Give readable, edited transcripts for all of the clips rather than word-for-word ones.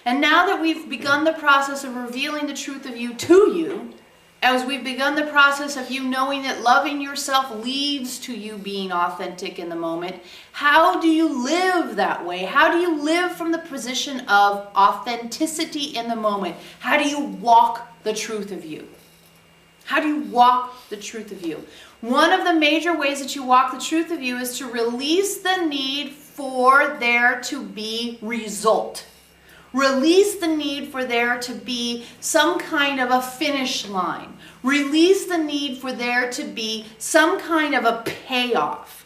And now that we've begun the process of revealing the truth of you to you, as we've begun the process of you knowing that loving yourself leads to you being authentic in the moment, how do you live that way? How do you live from the position of authenticity in the moment? How do you walk the truth of you? How do you walk the truth of you? One of the major ways that you walk the truth of you is to release the need for there to be result. Release the need for there to be some kind of a finish line. Release the need for there to be some kind of a payoff.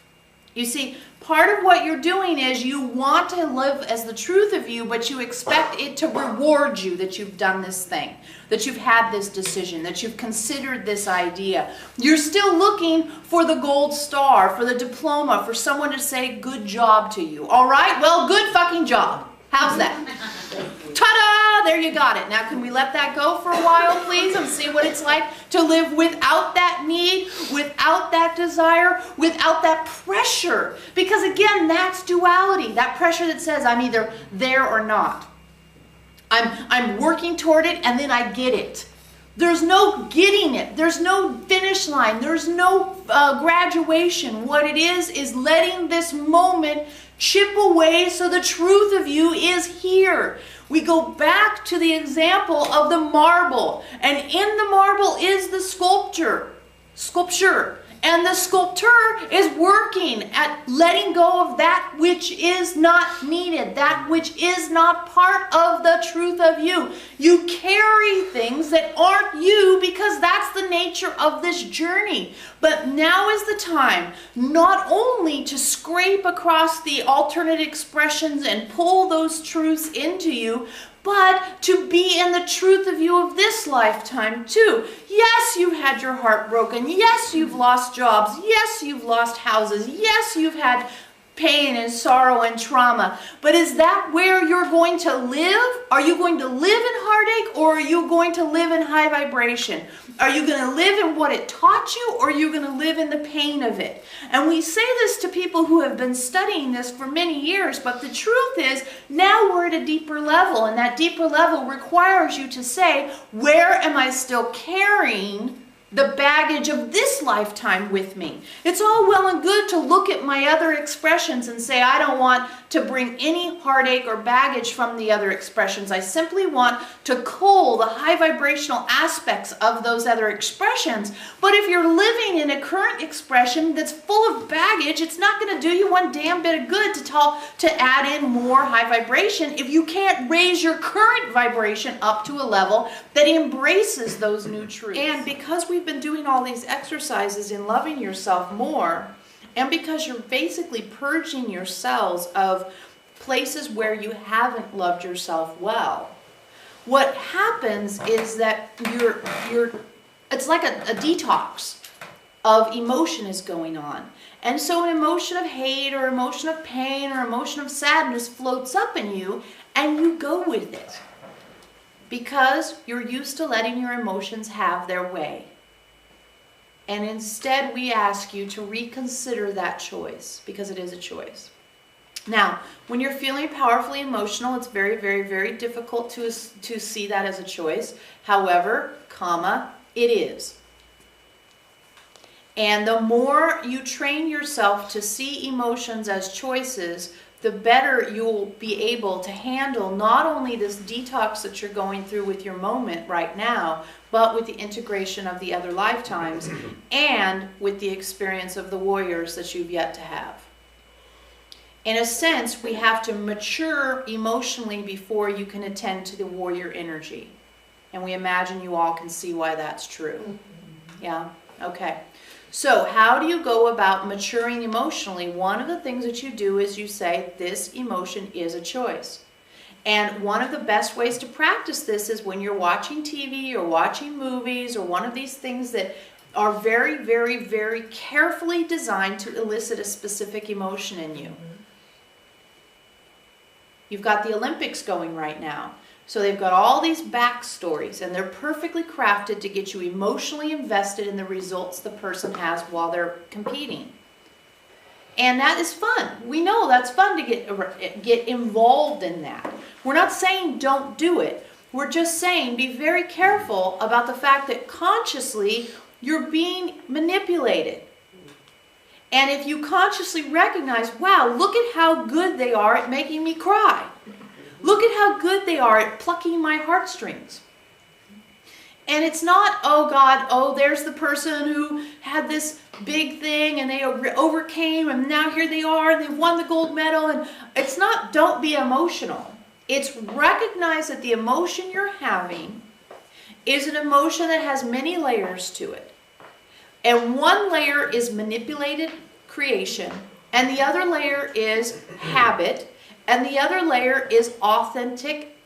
You see, part of what you're doing is you want to live as the truth of you, but you expect it to reward you that you've done this thing, that you've had this decision, that you've considered this idea. You're still looking for the gold star, for the diploma, for someone to say good job to you. All right? Well, good fucking job. How's that? Ta-da! There you got it. Now can we let that go for a while, please, and see what it's like to live without that need, without that desire, without that pressure? Because again, that's duality. That pressure that says I'm either there or not. I'm working toward it and then I get it. There's no getting it. There's no finish line. There's no graduation. What it is letting this moment chip away so the truth of you is here. We go back to the example of the marble. And in the marble is the sculpture. And the sculptor is working at letting go of that which is not needed, that which is not part of the truth of you. You carry things that aren't you because that's the nature of this journey. But now is the time not only to scrape across the alternate expressions and pull those truths into you, but to be in the truth of you of this lifetime too. Yes, you've had your heart broken. Yes, you've lost jobs. Yes, you've lost houses. Yes, you've had pain and sorrow and trauma. But is that where you're going to live? Are you going to live in heartache, or are you going to live in high vibration? Are you going to live in what it taught you, or are you going to live in the pain of it? And we say this to people who have been studying this for many years, but the truth is now we're at a deeper level, and that deeper level requires you to say, where am I still carrying the baggage of this lifetime with me? It's all well and good to look at my other expressions and say, I don't want to bring any heartache or baggage from the other expressions. I simply want to cull the high vibrational aspects of those other expressions. But if you're living in a current expression that's full of baggage, it's not going to do you one damn bit of good to add in more high vibration if you can't raise your current vibration up to a level that embraces those new truths. And because we've been doing all these exercises in loving yourself more, and because you're basically purging your cells of places where you haven't loved yourself well, what happens is that it's like a detox of emotion is going on. And so an emotion of hate or emotion of pain or emotion of sadness floats up in you, and you go with it because you're used to letting your emotions have their way. And instead, we ask you to reconsider that choice, because it is a choice. Now, when you're feeling powerfully emotional, it's very, very, very difficult to see that as a choice. However, it is. And the more you train yourself to see emotions as choices, the better you'll be able to handle not only this detox that you're going through with your moment right now, but with the integration of the other lifetimes and with the experience of the warriors that you've yet to have. In a sense, we have to mature emotionally before you can attend to the warrior energy. And we imagine you all can see why that's true. Yeah? Okay. So how do you go about maturing emotionally? One of the things that you do is you say, this emotion is a choice. And one of the best ways to practice this is when you're watching TV or watching movies or one of these things that are very, very, very carefully designed to elicit a specific emotion in you. You've got the Olympics going right now. So they've got all these backstories, and they're perfectly crafted to get you emotionally invested in the results the person has while they're competing. And that is fun. We know that's fun to get involved in that. We're not saying don't do it. We're just saying be very careful about the fact that consciously you're being manipulated. And if you consciously recognize, wow, look at how good they are at making me cry. Look at how good they are at plucking my heartstrings. And it's not, oh God, oh, there's the person who had this big thing and they overcame and now here they are and they've won the gold medal. And it's not, don't be emotional. It's recognize that the emotion you're having is an emotion that has many layers to it. And one layer is manipulated creation, and the other layer is habit, and the other layer is authentic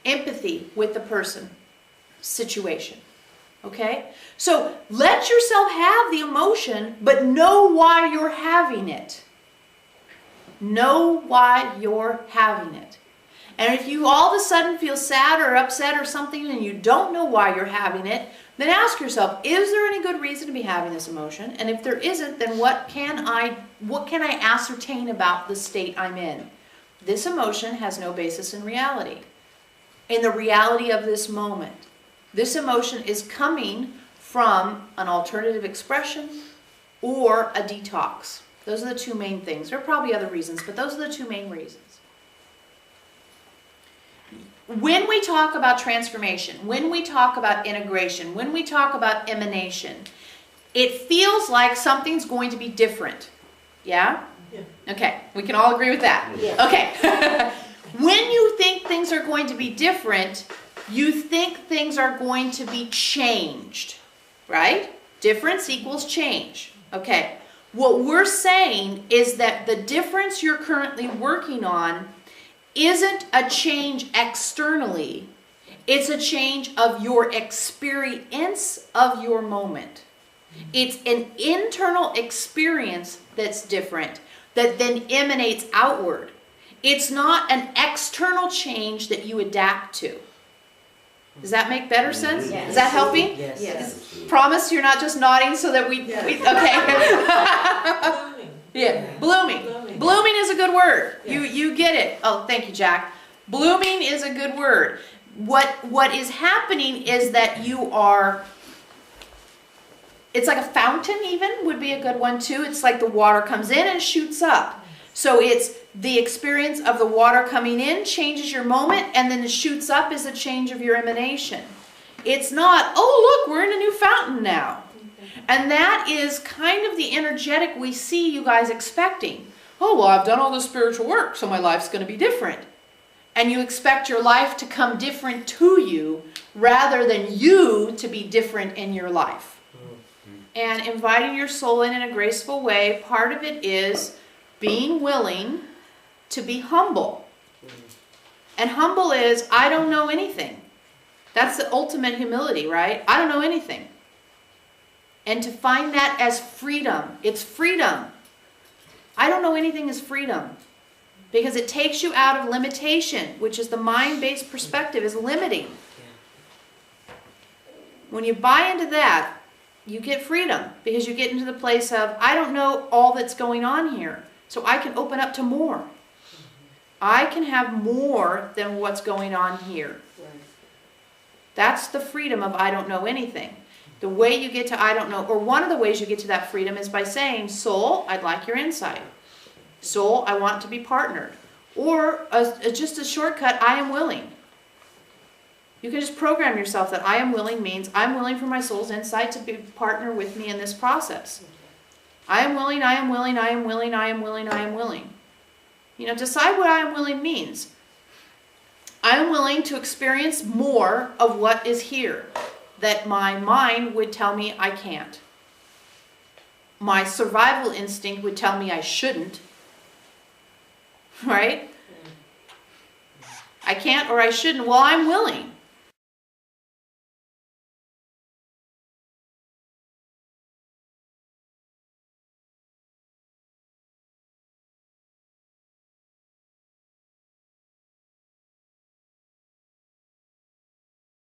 empathy with the person, situation. Okay? So let yourself have the emotion, but know why you're having it. Know why you're having it. And if you all of a sudden feel sad or upset or something and you don't know why you're having it, then ask yourself, is there any good reason to be having this emotion? And if there isn't, then what can I ascertain about the state I'm in? This emotion has no basis in reality. In the reality of this moment. This emotion is coming from an alternative expression or a detox. Those are the two main things. There are probably other reasons, but those are the two main reasons. When we talk about transformation, when we talk about integration, when we talk about emanation, it feels like something's going to be different. Yeah? Yeah. Okay, we can all agree with that. Yeah. Okay. When you think things are going to be different, you think things are going to be changed, right? Difference equals change. Okay. What we're saying is that the difference you're currently working on isn't a change externally. It's a change of your experience of your moment. It's an internal experience that's different that then emanates outward. It's not an external change that you adapt to. Does that make better sense? Yes. Is that helping? Yes. Yes. Promise you're not just nodding so that we okay. Blooming. Yeah, blooming. Blooming is a good word. Yes. You get it. Oh, thank you, Jack. Blooming is a good word. What is happening is that you are, it's like a fountain even would be a good one too. It's like the water comes in and shoots up. So it's the experience of the water coming in changes your moment, and then it shoots up is a change of your emanation. It's not, oh look, we're in a new fountain now. And that is kind of the energetic we see you guys expecting. Oh, well, I've done all this spiritual work, so my life's going to be different. And you expect your life to come different to you rather than you to be different in your life. And inviting your soul in a graceful way, part of it is being willing to be humble. And humble is, I don't know anything. That's the ultimate humility, right? I don't know anything. And to find that as freedom. It's freedom. I don't know anything is freedom. Because it takes you out of limitation, which is the mind-based perspective, is limiting. When you buy into that, you get freedom. Because you get into the place of, I don't know all that's going on here. So I can open up to more. I can have more than what's going on here. That's the freedom of I don't know anything. The way you get to I don't know, or one of the ways you get to that freedom is by saying, soul, I'd like your insight. Soul, I want to be partnered. Or just a shortcut, I am willing. You can just program yourself that I am willing means I'm willing for my soul's insight to be partner with me in this process. I am willing, I am willing, I am willing, I am willing, I am willing. You know, decide what I am willing means. I am willing to experience more of what is here that my mind would tell me I can't. My survival instinct would tell me I shouldn't. Right? I can't or I shouldn't. Well, I'm willing.